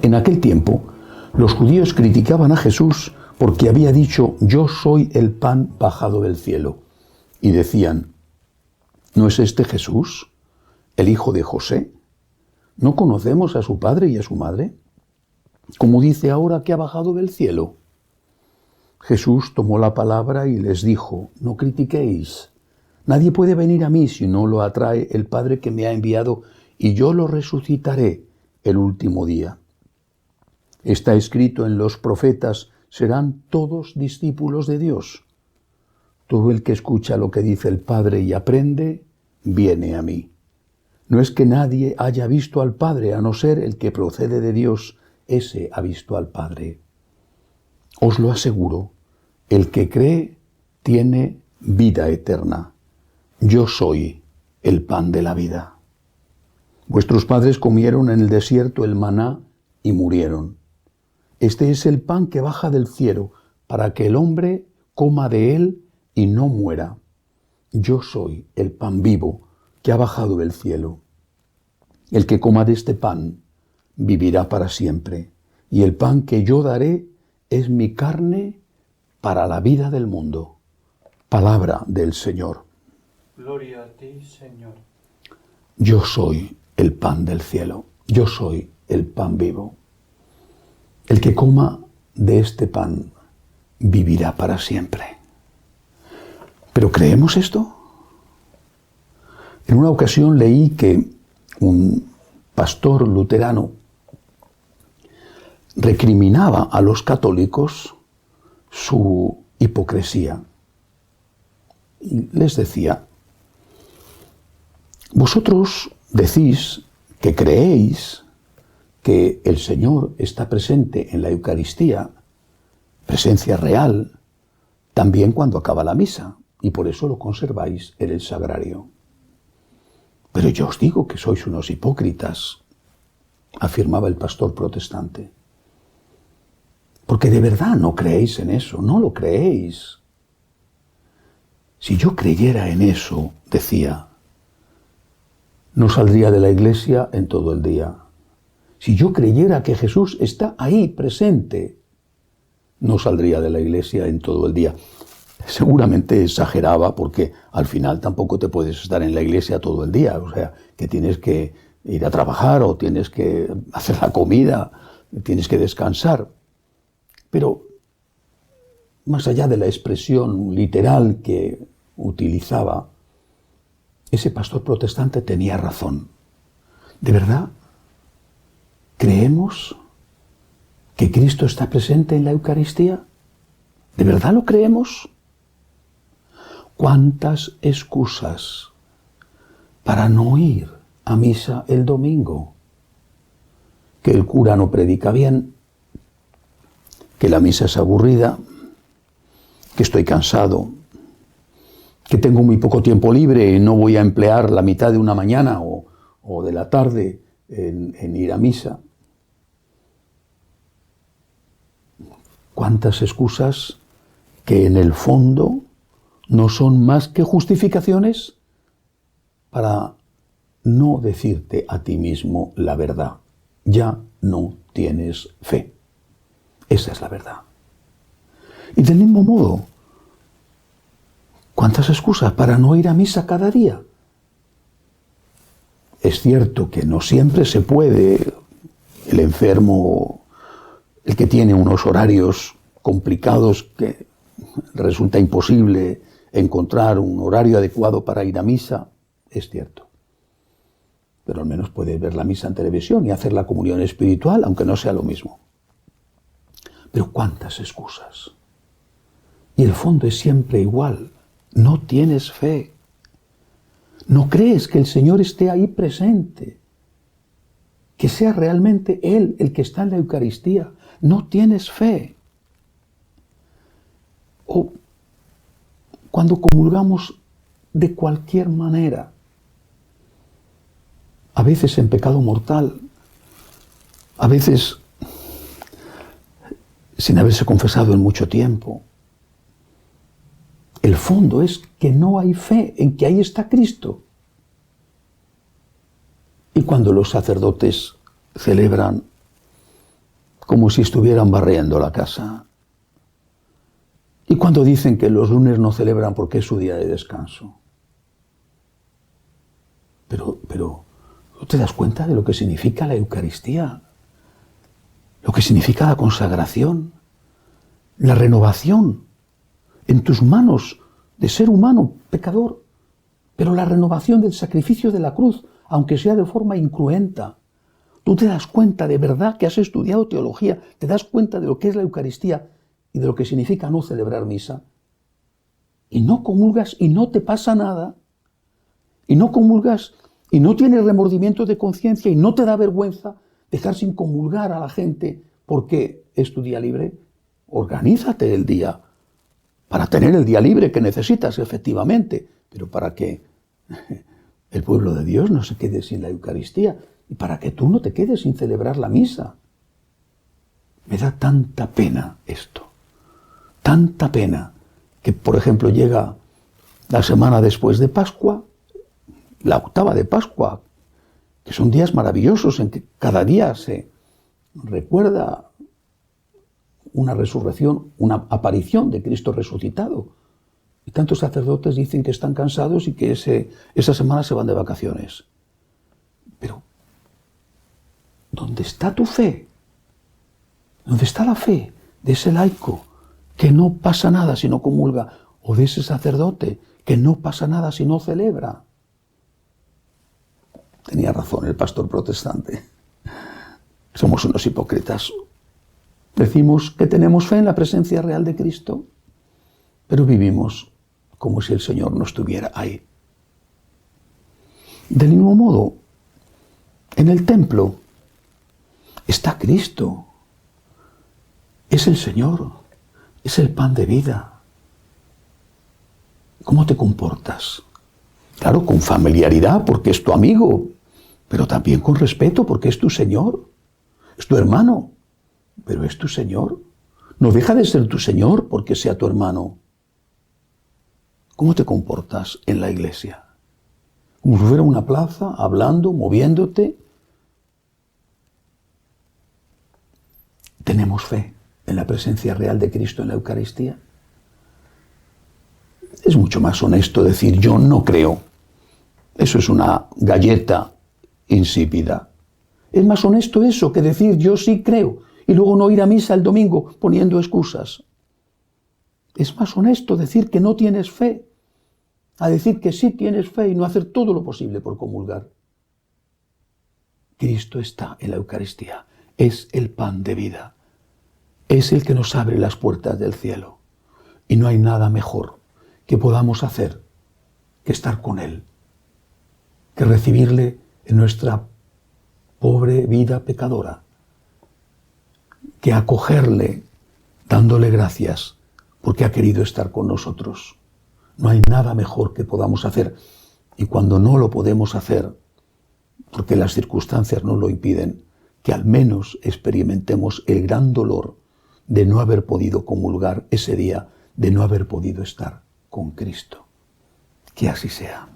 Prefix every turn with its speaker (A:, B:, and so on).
A: En aquel tiempo, los judíos criticaban a Jesús porque había dicho: yo soy el pan bajado del cielo. Y decían: ¿no es este Jesús, el hijo de José? ¿No conocemos a su padre y a su madre? ¿Cómo dice ahora que ha bajado del cielo? Jesús tomó la palabra y les dijo: no critiquéis. Nadie puede venir a mí si no lo atrae el Padre que me ha enviado, y yo lo resucitaré el último día. Está escrito en los profetas: serán todos discípulos de Dios. Todo el que escucha lo que dice el Padre y aprende, viene a mí. No es que nadie haya visto al Padre, a no ser el que procede de Dios, ese ha visto al Padre. Os lo aseguro, el que cree tiene vida eterna. Yo soy el pan de la vida. Vuestros padres comieron en el desierto el maná y murieron. Este es el pan que baja del cielo, para que el hombre coma de él y no muera. Yo soy el pan vivo que ha bajado del cielo. El que coma de este pan vivirá para siempre, y el pan que yo daré es mi carne para la vida del mundo. Palabra del Señor.
B: Gloria a ti, Señor.
A: Yo soy el pan del cielo. Yo soy el pan vivo. El que coma de este pan vivirá para siempre. ¿Pero creemos esto? En una ocasión leí que un pastor luterano recriminaba a los católicos su hipocresía. Y les decía: vosotros decís que creéis que el Señor está presente en la Eucaristía, presencia real, también cuando acaba la misa, y por eso lo conserváis en el sagrario. Pero yo os digo que sois unos hipócritas, afirmaba el pastor protestante. Porque de verdad no creéis en eso, no lo creéis. Si yo creyera en eso, decía, no saldría de la iglesia en todo el día. Si yo creyera que Jesús está ahí presente, no saldría de la iglesia en todo el día. Seguramente exageraba, porque al final tampoco te puedes estar en la iglesia todo el día. O sea, que tienes que ir a trabajar o tienes que hacer la comida, tienes que descansar. Pero más allá de la expresión literal que utilizaba, ese pastor protestante tenía razón. ¿De verdad creemos que Cristo está presente en la Eucaristía? ¿De verdad lo creemos? ¿Cuántas excusas para no ir a misa el domingo? Que el cura no predica bien, que la misa es aburrida, que estoy cansado, que tengo muy poco tiempo libre y no voy a emplear la mitad de una mañana o de la tarde en ir a misa. ¿Cuántas excusas que en el fondo no son más que justificaciones para no decirte a ti mismo la verdad? Ya no tienes fe. Esa es la verdad. Y del mismo modo, ¿cuántas excusas para no ir a misa cada día? Es cierto que no siempre se puede. El enfermo, el que tiene unos horarios complicados que resulta imposible encontrar un horario adecuado para ir a misa, es cierto. Pero al menos puede ver la misa en televisión y hacer la comunión espiritual, aunque no sea lo mismo. Pero ¿cuántas excusas? Y el fondo es siempre igual. No tienes fe. No crees que el Señor esté ahí presente. Que sea realmente Él el que está en la Eucaristía. No tienes fe. O cuando comulgamos de cualquier manera, a veces en pecado mortal, a veces sin haberse confesado en mucho tiempo. El fondo es que no hay fe en que ahí está Cristo. Y cuando los sacerdotes celebran como si estuvieran barriendo la casa. Y cuando dicen que los lunes no celebran porque es su día de descanso. Pero ¿no te das cuenta de lo que significa la Eucaristía? Lo que significa la consagración, la renovación en tus manos de ser humano, pecador, pero la renovación del sacrificio de la cruz, aunque sea de forma incruenta. Tú te das cuenta de verdad que has estudiado teología, te das cuenta de lo que es la Eucaristía y de lo que significa no celebrar misa. Y no comulgas y no te pasa nada. Y no comulgas y no tienes remordimiento de conciencia y no te da vergüenza dejar sin comulgar a la gente porque es tu día libre. Organízate el día para tener el día libre que necesitas efectivamente, pero para que el pueblo de Dios no se quede sin la Eucaristía y para que tú no te quedes sin celebrar la misa. Me da tanta pena esto, tanta pena que, por ejemplo, llega la semana después de Pascua, la octava de Pascua, que son días maravillosos en que cada día se recuerda una resurrección, una aparición de Cristo resucitado. Y tantos sacerdotes dicen que están cansados y que esa semana se van de vacaciones. Pero, ¿dónde está tu fe? ¿Dónde está la fe de ese laico que no pasa nada si no comulga? ¿O de ese sacerdote que no pasa nada si no celebra? Tenía razón el pastor protestante. Somos unos hipócritas. Decimos que tenemos fe en la presencia real de Cristo, pero vivimos como si el Señor no estuviera ahí. Del mismo modo, en el templo está Cristo. Es el Señor, es el pan de vida. ¿Cómo te comportas? Claro, con familiaridad porque es tu amigo, pero también con respeto porque es tu Señor, es tu hermano, pero es tu Señor. No deja de ser tu Señor porque sea tu hermano. ¿Cómo te comportas en la iglesia? Como si fuera una plaza, hablando, moviéndote. ¿Tenemos fe en la presencia real de Cristo en la Eucaristía? Es mucho más honesto decir yo no creo. Eso es una galleta insípida. Es más honesto eso que decir yo sí creo y luego no ir a misa el domingo poniendo excusas. Es más honesto decir que no tienes fe a decir que sí tienes fe y no hacer todo lo posible por comulgar. Cristo está en la Eucaristía. Es el pan de vida. Es el que nos abre las puertas del cielo. Y no hay nada mejor que podamos hacer que estar con Él, que recibirle en nuestra pobre vida pecadora, que acogerle dándole gracias porque ha querido estar con nosotros. No hay nada mejor que podamos hacer. Y cuando no lo podemos hacer, porque las circunstancias nos lo impiden, que al menos experimentemos el gran dolor de no haber podido comulgar ese día, de no haber podido estar con Cristo. Que así sea.